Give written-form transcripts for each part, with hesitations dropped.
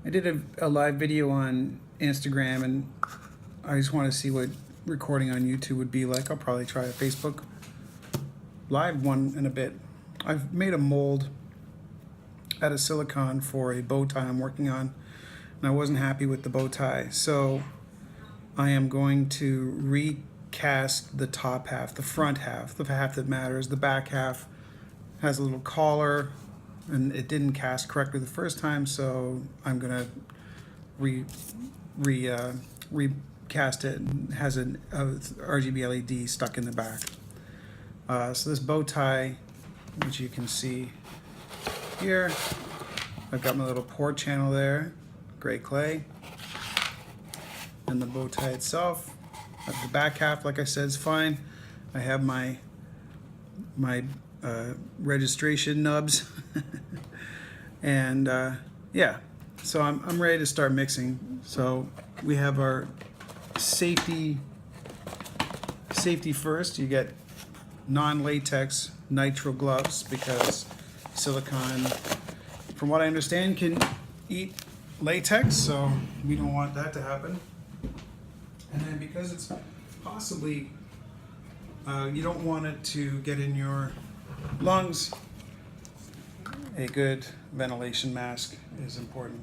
I did a live video on Instagram, and I just want to see what recording on YouTube would be like. I'll probably try a Facebook live one in a bit. I've made a mold out of silicone for a bow tie I'm working on, and I wasn't happy with the bow tie, so I am going to recast the top half, the front half, the half that matters. The back half has a little collar, and it didn't cast correctly the first time, so I'm gonna recast it. And has an RGB LED stuck in the back. So this bow tie, which you can see here, I've got my little pour channel there, gray clay, and the bow tie itself. The back half, like I said, is fine. I have my registration nubs, and yeah, so I'm ready to start mixing. So we have our safety first. You get non-latex nitrile gloves because silicone, from what I understand, can eat latex, so we don't want that to happen. And then because it's possibly, you don't want it to get in your lungs, a good ventilation mask is important.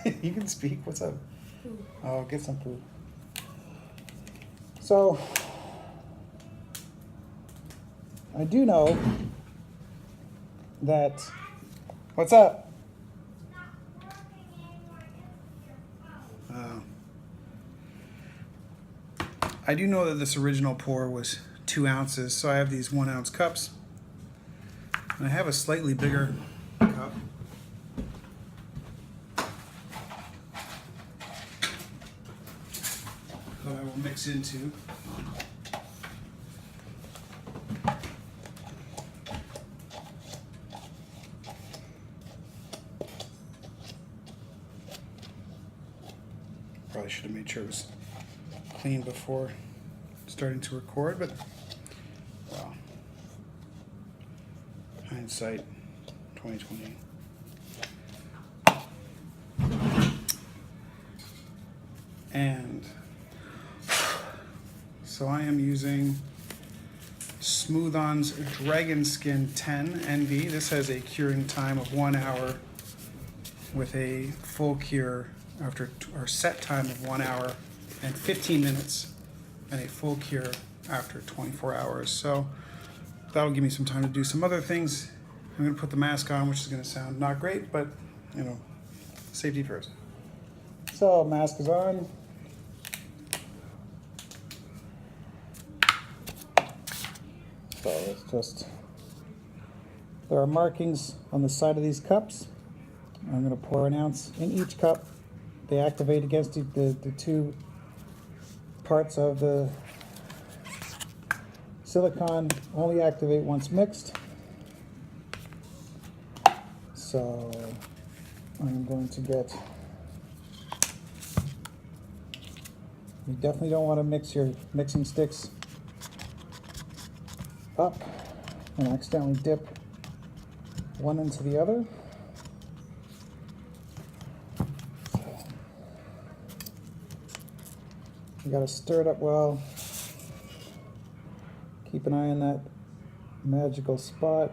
You can speak. What's up? Oh, get some food. So, I do know that. What's up? I do know that this original pour was 2 ounces, so I have these 1 ounce cups. And I have a slightly bigger cup. That I will mix into. Probably should have made sure it was clean before starting to record, but well, hindsight 2020. And so I am using Smooth On's Dragon Skin 10 NV. This has a curing time of 1 hour with a full cure after, or set time of 1 hour and 15 minutes, and a full cure after 24 hours. So that'll give me some time to do some other things. I'm gonna put the mask on, which is gonna sound not great, but you know, safety first. So mask is on. So let's just, there are markings on the side of these cups. I'm gonna pour 1 ounce in each cup. They activate against the two parts of the silicone, only activate once mixed. So I'm going to get, you definitely don't want to mix your mixing sticks up and accidentally dip one into the other. You gotta stir it up well. Keep an eye on that magical spot.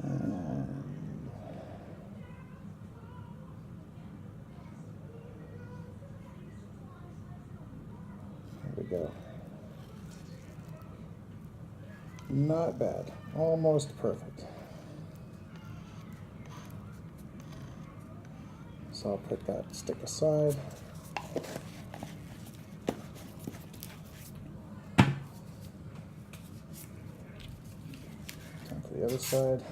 And there we go. Not bad. Almost perfect. So I'll put that stick aside. Time for the other side.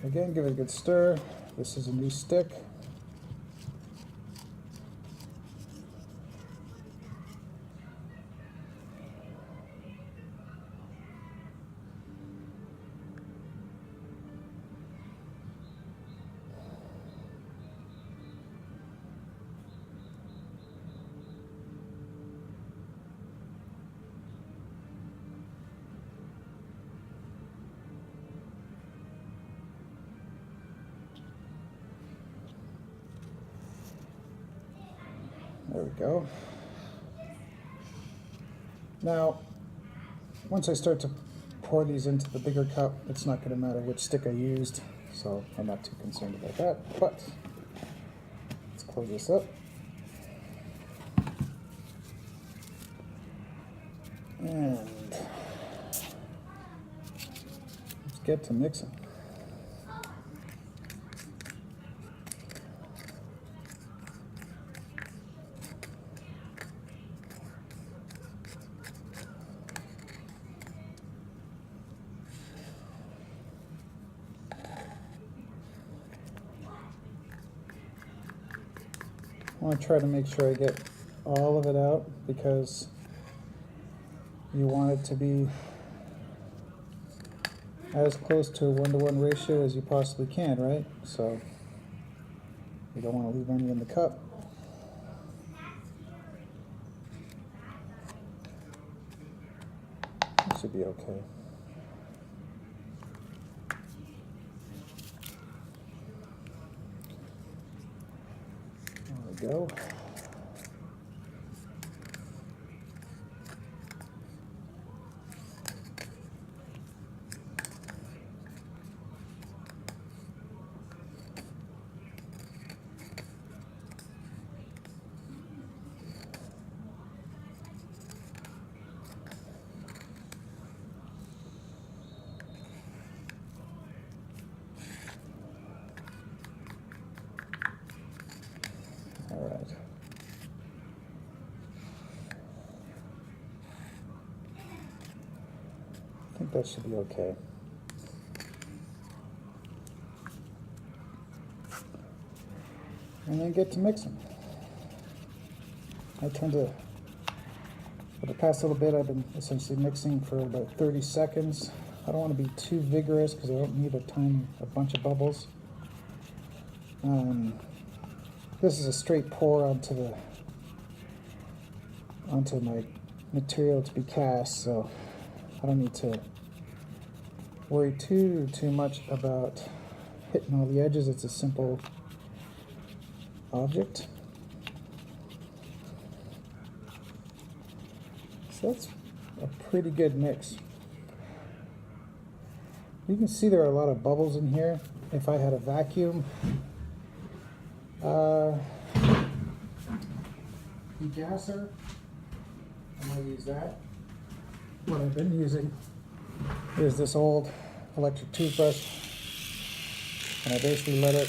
Again, give it a good stir. This is a new stick. There we go. Now, once I start to pour these into the bigger cup, it's not going to matter which stick I used, so I'm not too concerned about that. But let's close this up. And let's get to mixing. I want to try to make sure I get all of it out because you want it to be as close to a 1-to-1 ratio as you possibly can, right? So you don't want to leave any in the cup. It should be okay. There we go. All right. I think that should be okay. And then get to mixing. I tend to, for the past little bit, I've been essentially mixing for about 30 seconds. I don't want to be too vigorous because I don't need a bunch of bubbles. This is a straight pour onto my material to be cast, so I don't need to worry too much about hitting all the edges. It's a simple object. So that's a pretty good mix. You can see there are a lot of bubbles in here. If I had a vacuum, degasser, I might use that. What I've been using is this old electric toothbrush, and I basically let it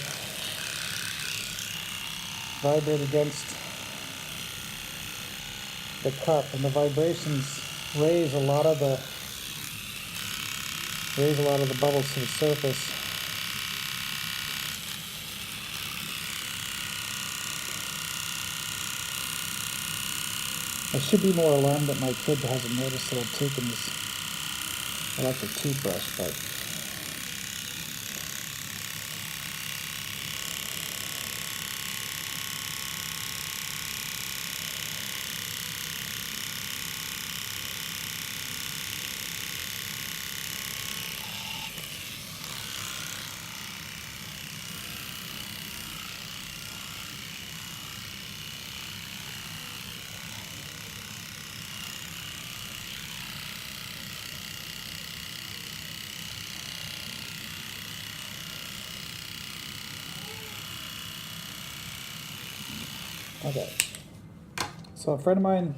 vibrate against the cup, and the vibrations raise a lot of the bubbles to the surface. I should be more alarmed that my kid hasn't noticed that I've taken this electric toothbrush, but okay. So a friend of mine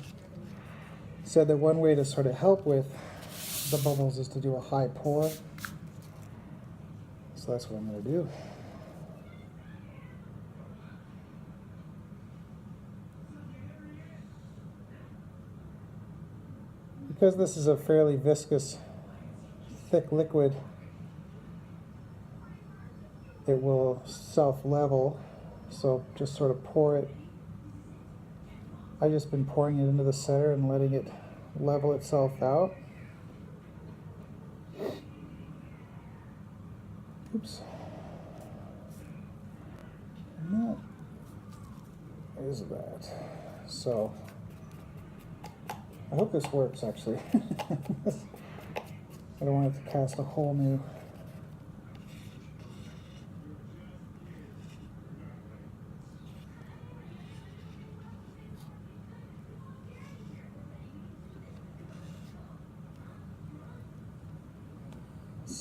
said that one way to sort of help with the bubbles is to do a high pour. So that's what I'm going to do. Because this is a fairly viscous, thick liquid, it will self-level. So just sort of pour it. I've just been pouring it into the center and letting it level itself out. Oops. And that is that. So I hope this works, actually. I don't want it to cast a whole new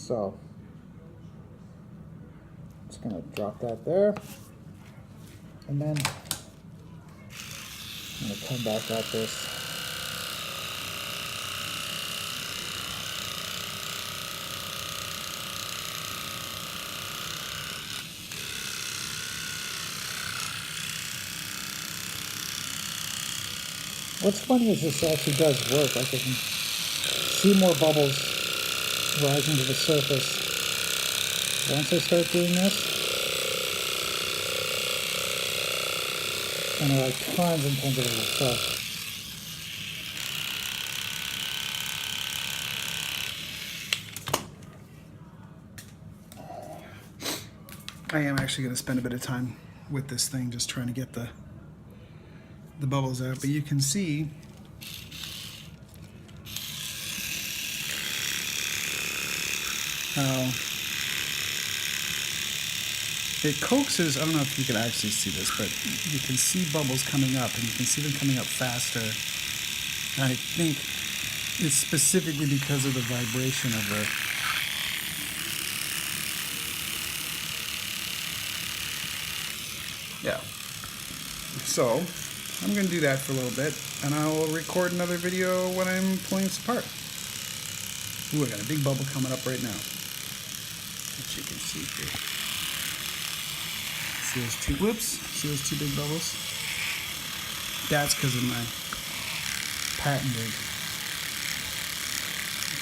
So, just gonna drop that there. And then I'm gonna come back at this. What's funny is this actually does work. Like I can see more bubbles rising to the surface once I start doing this. And there are tons and tons of little stuff. I am actually going to spend a bit of time with this thing, just trying to get the bubbles out. But you can see how it coaxes. I don't know if you can actually see this, but you can see bubbles coming up, and you can see them coming up faster. And I think it's specifically because of the vibration of the So I'm going to do that for a little bit, and I will record another video when I'm pulling this apart. Ooh, I got a big bubble coming up right now, which you can see here. See those two, whoops, see those two big bubbles? That's because of my patented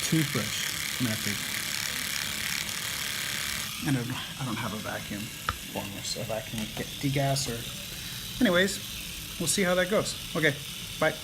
toothbrush method. And I don't have a vacuum for this, a vacuum degas or... Anyways, we'll see how that goes. Okay, bye.